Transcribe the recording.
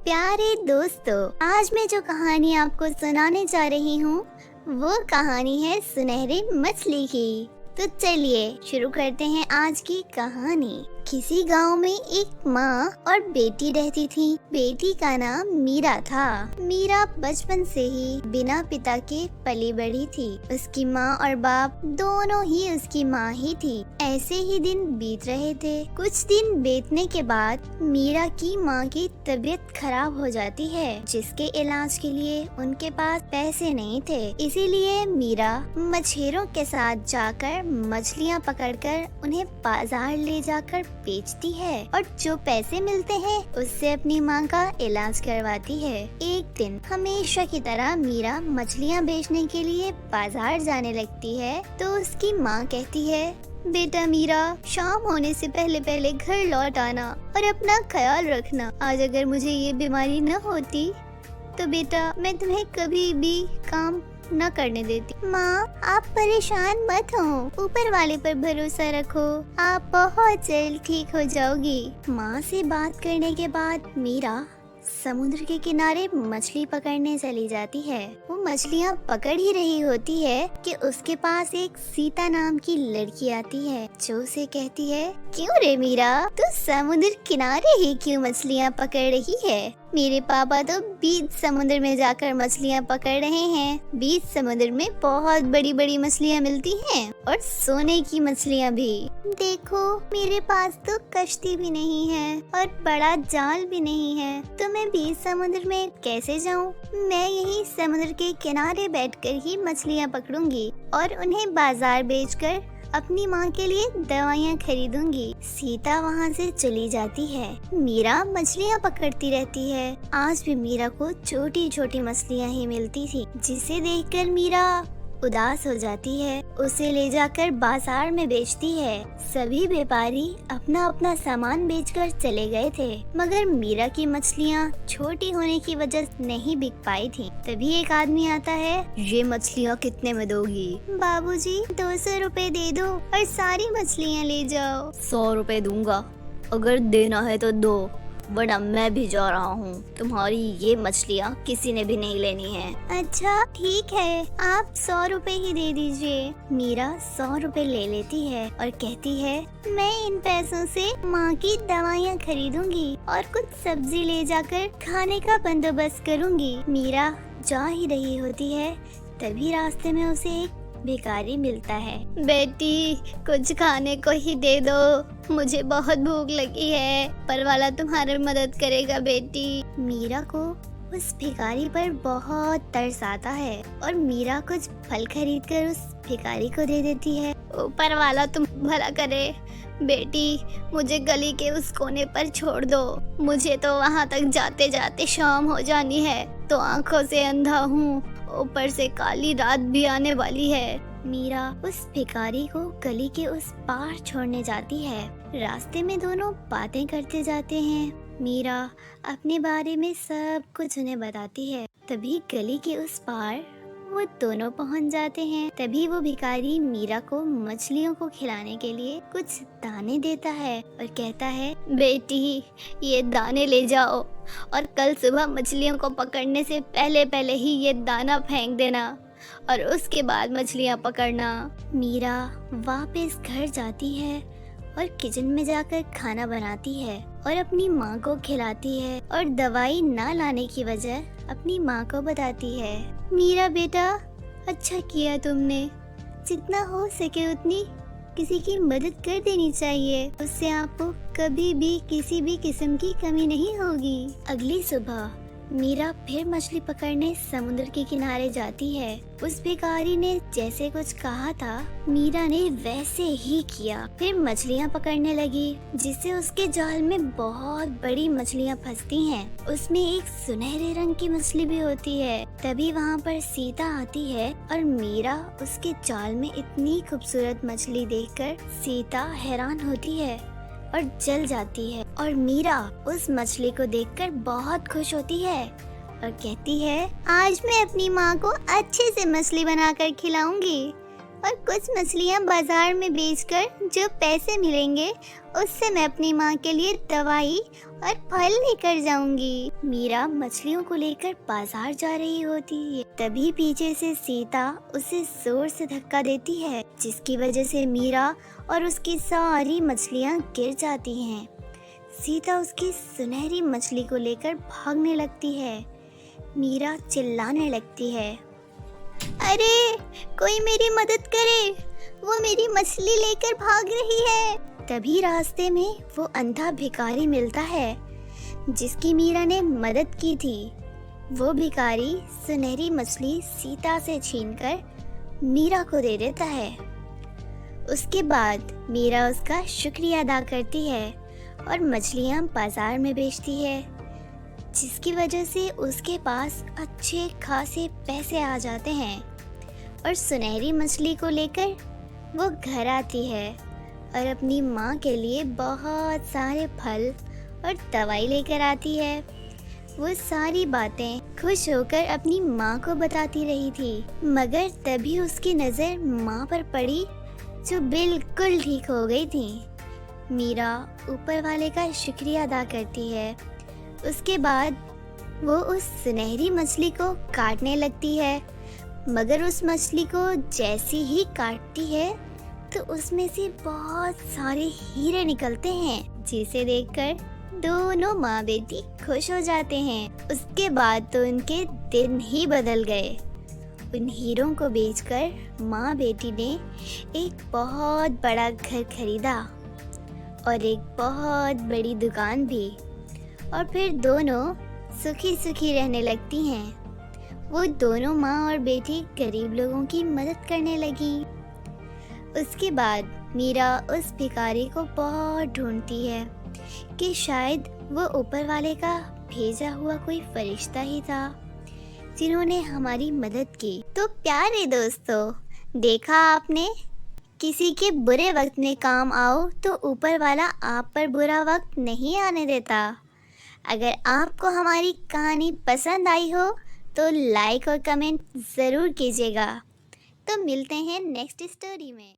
प्यारे दोस्तों, आज मैं जो कहानी आपको सुनाने जा रही हूँ वो कहानी है सुनहरे मछली की। तो चलिए शुरू करते हैं आज की कहानी। किसी गांव में एक माँ और बेटी रहती थी। बेटी का नाम मीरा था। मीरा बचपन से ही बिना पिता के पली बढ़ी थी। उसकी माँ और बाप दोनों ही उसकी माँ ही थी। ऐसे ही दिन बीत रहे थे। कुछ दिन बीतने के बाद मीरा की माँ की तबीयत खराब हो जाती है, जिसके इलाज के लिए उनके पास पैसे नहीं थे। इसीलिए मीरा मछेरों के साथ जाकर मछलियाँ पकड़कर उन्हें बाजार ले जाकर बेचती है और जो पैसे मिलते हैं उससे अपनी माँ का इलाज करवाती है। एक दिन हमेशा की तरह मीरा मछलियाँ बेचने के लिए बाजार जाने लगती है तो उसकी माँ कहती है, बेटा मीरा, शाम होने से पहले पहले घर लौट आना और अपना ख्याल रखना। आज अगर मुझे ये बीमारी न होती तो बेटा मैं तुम्हें कभी भी काम न करने देती। माँ, आप परेशान मत हो, ऊपर वाले पर भरोसा रखो, आप बहुत जल्द ठीक हो जाओगी। माँ से बात करने के बाद मीरा समुद्र के किनारे मछली पकड़ने चली जाती है। वो मछलियाँ पकड़ ही रही होती है कि उसके पास एक सीता नाम की लड़की आती है जो उसे कहती है, क्यों रे मीरा, तू समुद्र किनारे ही क्यों मछलियाँ पकड़ रही है? मेरे पापा तो बीच समुद्र में जाकर मछलियाँ पकड़ रहे हैं। बीच समुद्र में बहुत बड़ी बड़ी मछलियाँ मिलती हैं और सोने की मछलियाँ भी। देखो, मेरे पास तो कश्ती भी नहीं है और बड़ा जाल भी नहीं है, तो मैं बीच समुद्र में कैसे जाऊँ? मैं यही समुद्र के किनारे बैठकर ही मछलियाँ पकड़ूंगी और उन्हें बाजार बेचकर अपनी माँ के लिए दवाइयाँ खरीदूंगी। सीता वहाँ से चली जाती है। मीरा मछलियाँ पकड़ती रहती है। आज भी मीरा को छोटी छोटी मछलियाँ ही मिलती थी, जिसे देखकर मीरा उदास हो जाती है। उसे ले जाकर बाजार में बेचती है। सभी व्यापारी अपना अपना सामान बेचकर चले गए थे, मगर मीरा की मछलियाँ छोटी होने की वजह से नहीं बिक पाई थी। तभी एक आदमी आता है, ये मछलियाँ कितने में दोगी? बाबूजी, 200 रुपए दे दो और सारी मछलियाँ ले जाओ। 100 रुपए दूंगा, अगर देना है तो दो, वरना मैं भी जा रहा हूँ। तुम्हारी ये मछलियाँ किसी ने भी नहीं लेनी है। अच्छा ठीक है, आप 100 रुपए ही दे दीजिए। मीरा 100 रुपए ले लेती है और कहती है, मैं इन पैसों से माँ की दवाइयाँ खरीदूंगी और कुछ सब्जी ले जाकर खाने का बंदोबस्त करूंगी। मीरा जा ही रही होती है, तभी रास्ते में उसे एक भिखारी मिलता है। बेटी, कुछ खाने को ही दे दो, मुझे बहुत भूख लगी है, पर वाला तुम्हारी मदद करेगा बेटी। मीरा को उस भिखारी पर बहुत तरस आता है और मीरा कुछ फल खरीद कर उस भिखारी को दे देती है। ऊपर वाला तुम भला करे, बेटी मुझे गली के उस कोने पर छोड़ दो, मुझे तो वहाँ तक जाते जाते शाम हो जानी है, तो आंखों से अंधा हूँ, ऊपर से काली रात भी आने वाली है। मीरा उस भिखारी को गली के उस पार छोड़ने जाती है। रास्ते में दोनों बातें करते जाते हैं। मीरा अपने बारे में सब कुछ उन्हें बताती है। तभी गली के उस पार वो दोनों पहुंच जाते हैं। तभी वो भिखारी मीरा को मछलियों को खिलाने के लिए कुछ दाने देता है और कहता है, बेटी ये दाने ले जाओ और कल सुबह मछलियों को पकड़ने से पहले पहले ही ये दाना फेंक देना और उसके बाद मछलियाँ पकड़ना। मीरा वापस घर जाती है और किचन में जाकर खाना बनाती है और अपनी माँ को खिलाती है और दवाई ना लाने की वजह अपनी माँ को बताती है। मीरा बेटा, अच्छा किया तुमने, जितना हो सके उतनी किसी की मदद कर देनी चाहिए, उससे आपको कभी भी किसी भी किस्म की कमी नहीं होगी। अगली सुबह मीरा फिर मछली पकड़ने समुद्र के किनारे जाती है। उस भिखारी ने जैसे कुछ कहा था, मीरा ने वैसे ही किया। फिर मछलियाँ पकड़ने लगी, जिससे उसके जाल में बहुत बड़ी मछलियाँ फंसती हैं। उसमें एक सुनहरे रंग की मछली भी होती है। तभी वहाँ पर सीता आती है और मीरा उसके जाल में इतनी खूबसूरत मछली देखकर सीता हैरान होती है और जल जाती है। और मीरा उस मछली को देखकर बहुत खुश होती है और कहती है, आज मैं अपनी माँ को अच्छे से मछली बनाकर खिलाऊंगी। और कुछ मछलियाँ बाजार में बेचकर जो पैसे मिलेंगे उससे मैं अपनी माँ के लिए दवाई और फल लेकर जाऊंगी। मीरा मछलियों को लेकर बाजार जा रही होती है। तभी पीछे से सीता उसे जोर से धक्का देती है, जिसकी वजह से मीरा और उसकी सारी मछलियाँ गिर जाती हैं। सीता उसकी सुनहरी मछली को लेकर भागने लगती है। मीरा चिल्लाने लगती है, अरे कोई मेरी मदद करे, वो मेरी मछली लेकर भाग रही है। तभी रास्ते में वो अंधा भिखारी मिलता है जिसकी मीरा ने मदद की थी। वो भिखारी सुनहरी मछली सीता से छीनकर मीरा को दे देता है। उसके बाद मीरा उसका शुक्रिया अदा करती है और मछलियाँ बाजार में बेचती है, जिसकी वजह से उसके पास अच्छे खासे पैसे आ जाते हैं। और सुनहरी मछली को लेकर वो घर आती है और अपनी माँ के लिए बहुत सारे फल और दवाई लेकर आती है। वो सारी बातें खुश होकर अपनी माँ को बताती रही थी, मगर तभी उसकी नज़र माँ पर पड़ी जो बिल्कुल ठीक हो गई थी। मीरा ऊपर वाले का शुक्रिया अदा करती है। उसके बाद वो उस सुनहरी मछली को काटने लगती है, मगर उस मछली को जैसे ही काटती है तो उसमें से बहुत सारे हीरे निकलते हैं, जिसे देखकर दोनों माँ बेटी खुश हो जाते हैं। उसके बाद तो उनके दिन ही बदल गए। उन हीरों को बेचकर माँ बेटी ने एक बहुत बड़ा घर खरीदा और एक बहुत बड़ी दुकान भी, और फिर दोनों सुखी सुखी रहने लगती हैं। वो दोनों माँ और बेटी गरीब लोगों की मदद करने लगी। उसके बाद मीरा उस भिखारी को बहुत ढूंढती है कि शायद वो ऊपर वाले का भेजा हुआ कोई फरिश्ता ही था जिन्होंने हमारी मदद की। तो प्यारे दोस्तों, देखा आपने, किसी के बुरे वक्त में काम आओ तो ऊपर वाला आप पर बुरा वक्त नहीं आने देता। अगर आपको हमारी कहानी पसंद आई हो तो लाइक और कमेंट ज़रूर कीजिएगा। तो मिलते हैं नेक्स्ट स्टोरी में।